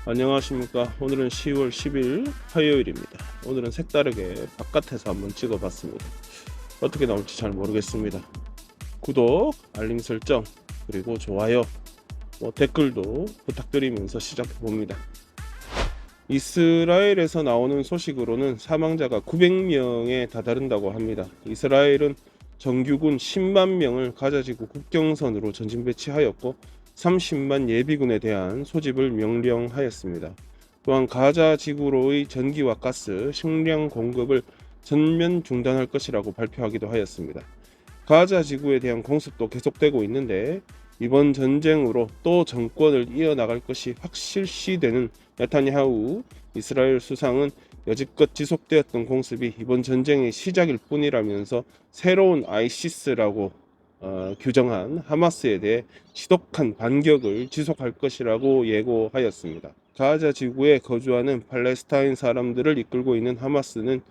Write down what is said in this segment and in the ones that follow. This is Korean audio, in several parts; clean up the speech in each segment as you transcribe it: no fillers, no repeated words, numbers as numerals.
안녕하십니까. 오늘은 10월 10일 화요일입니다. 오늘은 색다르게 바깥에서 한번 찍어봤습니다. 어떻게 나올지 잘 모르겠습니다. 구독, 알림 설정, 그리고 좋아요, 댓글도 부탁드리면서 시작해봅니다. 이스라엘에서 나오는 소식으로는 사망자가 900명에 다다른다고 합니다. 이스라엘은 정규군 10만 명을 가자지구 국경선으로 전진 배치하였고 30만 예비군에 대한 소집을 명령하였습니다. 또한 가자 지구로의 전기와 가스, 식량 공급을 전면 중단할 것이라고 발표하기도 하였습니다. 가자 지구에 대한 공습도 계속되고 있는데 이번 전쟁으로 또 정권을 이어나갈 것이 확실시되는 네타냐후 이스라엘 수상은 여지껏 지속되었던 공습이 이번 전쟁의 시작일 뿐이라면서 새로운 아이시스라고 규정한 하마스에 대해 지독한 반격을 지속할 것이라고 예고하였습니다. 가자 지구에 거주하는 팔레스타인 사람들을 이끌고 있는 하마스는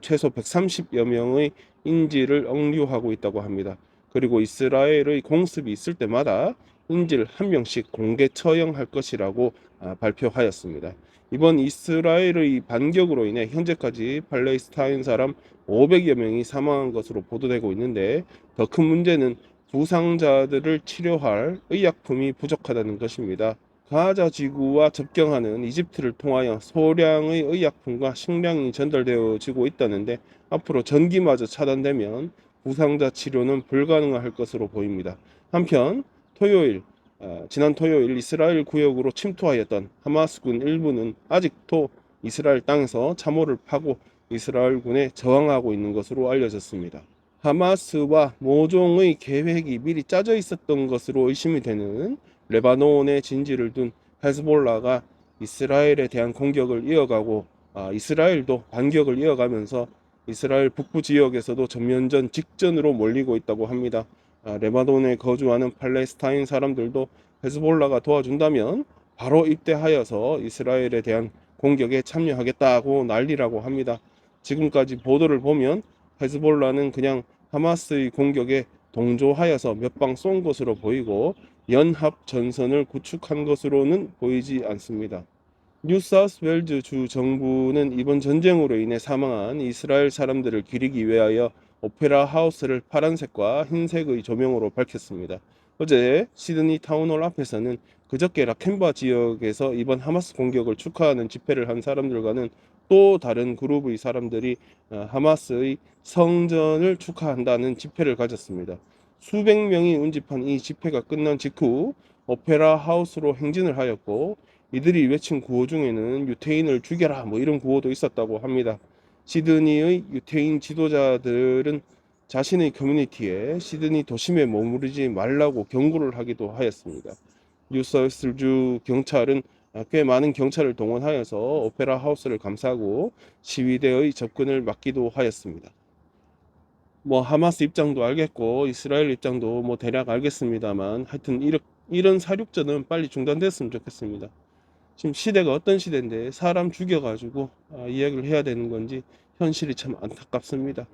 최소 130여 명의 인질을 억류하고 있다고 합니다. 그리고 이스라엘의 공습이 있을 때마다 인질 한 명씩 공개 처형할 것이라고 발표하였습니다. 이번 이스라엘의 반격으로 인해 현재까지 팔레스타인 사람 500여 명이 사망한 것으로 보도되고 있는데 더 큰 문제는 부상자들을 치료할 의약품이 부족하다는 것입니다. 가자 지구와 접경하는 이집트를 통하여 소량의 의약품과 식량이 전달되어지고 있다는데 앞으로 전기마저 차단되면 부상자 치료는 불가능할 것으로 보입니다. 한편 지난 토요일 이스라엘 구역으로 침투하였던 하마스군 일부는 아직도 이스라엘 땅에서 참호를 파고 이스라엘군에 저항하고 있는 것으로 알려졌습니다. 하마스와 모종의 계획이 미리 짜져 있었던 것으로 의심이 되는 레바논의 진지를 둔 헤즈볼라가 이스라엘에 대한 공격을 이어가고 이스라엘도 반격을 이어가면서 이스라엘 북부 지역에서도 전면전 직전으로 몰리고 있다고 합니다. 레바논에 거주하는 팔레스타인 사람들도 헤즈볼라가 도와준다면 바로 입대하여서 이스라엘에 대한 공격에 참여하겠다고 난리라고 합니다. 지금까지 보도를 보면 헤즈볼라는 그냥 하마스의 공격에 동조하여서 몇 방 쏜 것으로 보이고 연합 전선을 구축한 것으로는 보이지 않습니다. 뉴사우스웨일즈 주 정부는 이번 전쟁으로 인해 사망한 이스라엘 사람들을 기리기 위하여 오페라 하우스를 파란색과 흰색의 조명으로 밝혔습니다. 어제 시드니 타운홀 앞에서는 그저께 라켄바 지역에서 이번 하마스 공격을 축하하는 집회를 한 사람들과는 또 다른 그룹의 사람들이 하마스의 성전을 축하한다는 집회를 가졌습니다. 수백 명이 운집한 이 집회가 끝난 직후 오페라 하우스로 행진을 하였고 이들이 외친 구호 중에는 유태인을 죽여라 뭐 이런 구호도 있었다고 합니다. 시드니의 유태인 지도자들은 자신의 커뮤니티에 시드니 도심에 머무르지 말라고 경고를 하기도 하였습니다. 뉴사우스주 경찰은 꽤 많은 경찰을 동원하여서 오페라 하우스를 감싸고 시위대의 접근을 막기도 하였습니다. 하마스 입장도 알겠고 이스라엘 입장도 대략 알겠습니다만 하여튼 이런 사륙전은 빨리 중단됐으면 좋겠습니다. 지금 시대가 어떤 시대인데 사람 죽여가지고 이야기를 해야 되는 건지 현실이 참 안타깝습니다.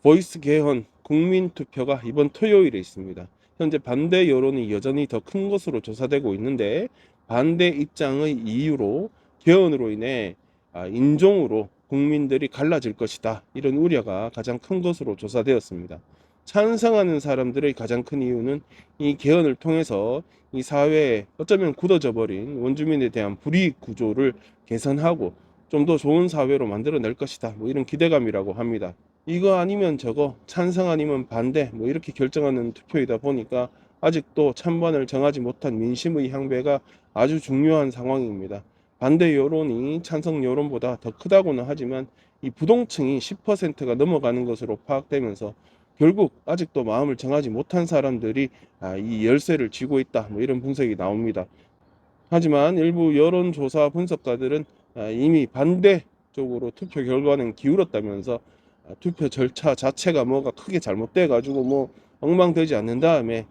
보이스 개헌 국민투표가 이번 토요일에 있습니다. 현재 반대 여론이 여전히 더 큰 것으로 조사되고 있는데 반대 입장의 이유로 개헌으로 인해 인종으로 국민들이 갈라질 것이다. 이런 우려가 가장 큰 것으로 조사되었습니다. 찬성하는 사람들의 가장 큰 이유는 이 개헌을 통해서 이 사회에 어쩌면 굳어져 버린 원주민에 대한 불이익 구조를 개선하고 좀 더 좋은 사회로 만들어낼 것이다. 이런 기대감이라고 합니다. 이거 아니면 저거, 찬성 아니면 반대, 이렇게 결정하는 투표이다 보니까 아직도 찬반을 정하지 못한 민심의 향배가 아주 중요한 상황입니다. 반대 여론이 찬성 여론보다 더 크다고는 하지만 이 부동층이 10%가 넘어가는 것으로 파악되면서 결국 아직도 마음을 정하지 못한 사람들이 이 열쇠를 쥐고 있다. 이런 분석이 나옵니다. 하지만 일부 여론조사 분석가들은 이미 반대 쪽으로 투표 결과는 기울었다면서 투표 절차 자체가 뭐가 크게 잘못돼 가지고 엉망되지 않는 다음에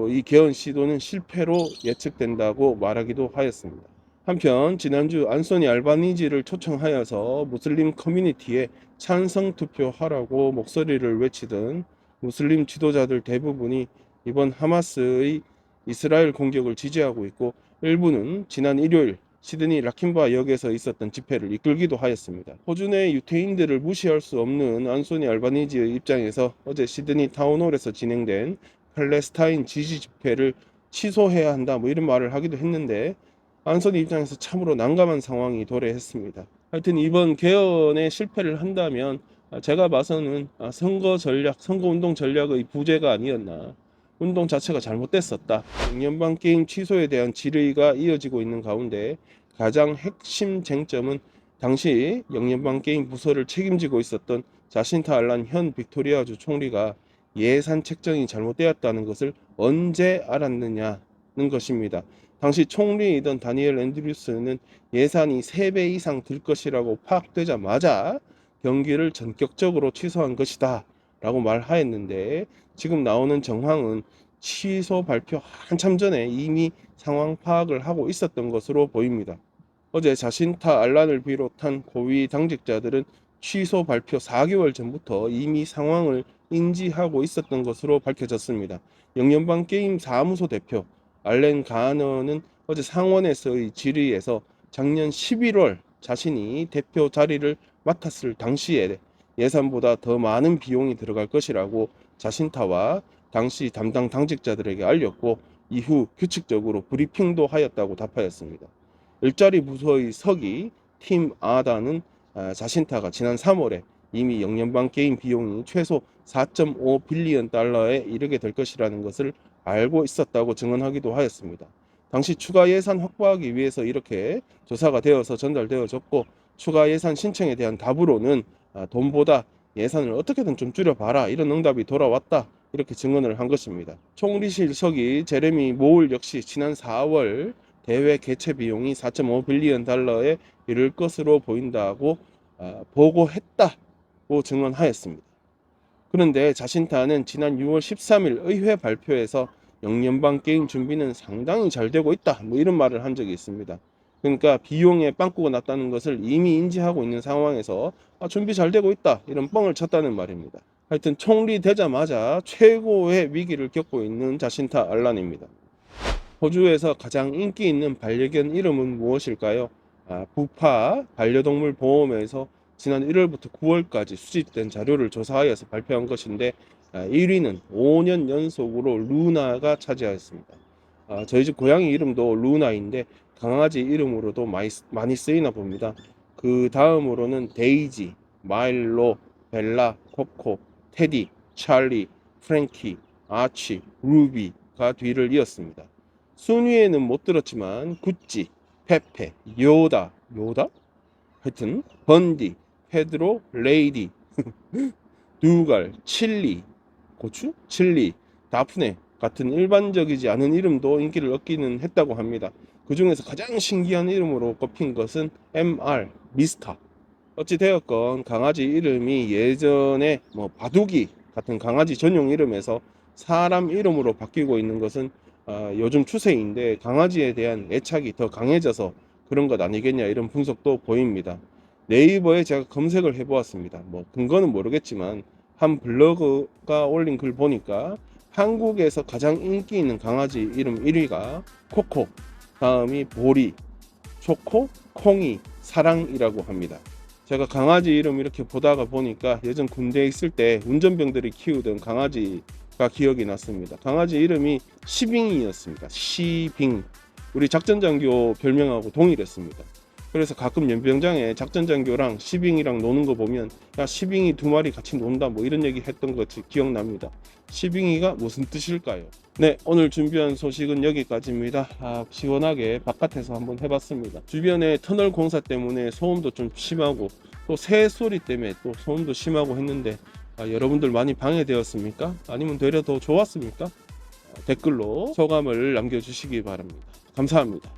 이 개헌 시도는 실패로 예측된다고 말하기도 하였습니다. 한편 지난주 안소니 알바니지를 초청하여서 무슬림 커뮤니티에 찬성 투표하라고 목소리를 외치던 무슬림 지도자들 대부분이 이번 하마스의 이스라엘 공격을 지지하고 있고 일부는 지난 일요일 시드니 라킨바 역에서 있었던 집회를 이끌기도 하였습니다. 호주 내 유태인들을 무시할 수 없는 안소니 알바니지의 입장에서 어제 시드니 타운홀에서 진행된 팔레스타인 지지 집회를 취소해야 한다 뭐 이런 말을 하기도 했는데, 안소니 입장에서 참으로 난감한 상황이 도래했습니다. 하여튼 이번 개헌에 실패를 한다면 제가 봐서는 선거 전략, 선거운동 전략의 부재가 아니었나, 운동 자체가 잘못됐었다, 영연방 게임 취소에 대한 질의가 이어지고 있는 가운데 가장 핵심 쟁점은 당시 영연방 게임 부서를 책임지고 있었던 자신타 알란 현 빅토리아주 총리가 예산 책정이 잘못되었다는 것을 언제 알았느냐는 것입니다. 당시 총리이던 다니엘 앤드류스는 예산이 3배 이상 들 것이라고 파악되자마자 경기를 전격적으로 취소한 것이다 라고 말하였는데, 지금 나오는 정황은 취소 발표 한참 전에 이미 상황 파악을 하고 있었던 것으로 보입니다. 어제 자신타 알란을 비롯한 고위 당직자들은 취소 발표 4개월 전부터 이미 상황을 인지하고 있었던 것으로 밝혀졌습니다. 영연방 게임 사무소 대표 알렌 가너는 어제 상원에서의 질의에서 작년 11월 자신이 대표 자리를 맡았을 당시에 예산보다 더 많은 비용이 들어갈 것이라고 자신타와 당시 담당 당직자들에게 알렸고, 이후 규칙적으로 브리핑도 하였다고 답하였습니다. 일자리 부서의 서기 팀 아다는 자신타가 지난 3월에 이미 영연방 게임 비용이 최소 4.5 빌리언 달러에 이르게 될 것이라는 것을 알고 있었다고 증언하기도 하였습니다. 당시 추가 예산 확보하기 위해서 이렇게 조사가 되어서 전달되어졌고, 추가 예산 신청에 대한 답으로는 돈보다 예산을 어떻게든 좀 줄여봐라 이런 응답이 돌아왔다 이렇게 증언을 한 것입니다. 총리실 서기 제레미 모울 역시 지난 4월 대회 개최 비용이 4.5 빌리언 달러에 이를 것으로 보인다고 보고했다고 증언하였습니다. 그런데 자신타는 지난 6월 13일 의회 발표에서 영연방 게임 준비는 상당히 잘 되고 있다 뭐 이런 말을 한 적이 있습니다. 그러니까 비용에 빵꾸가 났다는 것을 이미 인지하고 있는 상황에서 준비 잘 되고 있다 이런 뻥을 쳤다는 말입니다. 하여튼 총리 되자마자 최고의 위기를 겪고 있는 자신타 알란입니다. 호주에서 가장 인기 있는 반려견 이름은 무엇일까요? 부파 반려동물 보험에서 지난 1월부터 9월까지 수집된 자료를 조사하여서 발표한 것인데 1위는 5년 연속으로 루나가 차지하였습니다. 저희 집 고양이 이름도 루나인데 강아지 이름으로도 많이 쓰이나 봅니다. 그 다음으로는 데이지, 마일로, 벨라, 코코, 테디, 찰리, 프랭키, 아치, 루비가 뒤를 이었습니다. 순위에는 못 들었지만 구찌, 페페, 요다, 하여튼 번디, 페드로, 레이디, 두갈, 칠리, 고추, 칠리, 다프네 같은 일반적이지 않은 이름도 인기를 얻기는 했다고 합니다. 그 중에서 가장 신기한 이름으로 꼽힌 것은 MR, 미스터. 어찌 되었건 강아지 이름이 예전에 바둑이 같은 강아지 전용 이름에서 사람 이름으로 바뀌고 있는 것은 요즘 추세인데, 강아지에 대한 애착이 더 강해져서 그런 것 아니겠냐 이런 분석도 보입니다. 네이버에 제가 검색을 해보았습니다. 근거는 모르겠지만 한 블로그가 올린 글 보니까 한국에서 가장 인기 있는 강아지 이름 1위가 코코, 다음이 보리, 초코, 콩이, 사랑이라고 합니다. 제가 강아지 이름 이렇게 보다가 보니까 예전 군대에 있을 때 운전병들이 키우던 강아지가 기억이 났습니다. 강아지 이름이 시빙이었습니다. 시빙. 우리 작전장교 별명하고 동일했습니다. 그래서 가끔 연병장에 작전장교랑 시빙이랑 노는 거 보면 야, 시빙이 2마리 같이 논다 뭐 이런 얘기 했던 것이 기억납니다. 시빙이가 무슨 뜻일까요? 네, 오늘 준비한 소식은 여기까지입니다. 시원하게 바깥에서 한번 해봤습니다. 주변에 터널 공사 때문에 소음도 좀 심하고 또 새 소리 때문에 또 소음도 심하고 했는데 여러분들 많이 방해되었습니까? 아니면 되려 더 좋았습니까? 댓글로 소감을 남겨주시기 바랍니다. 감사합니다.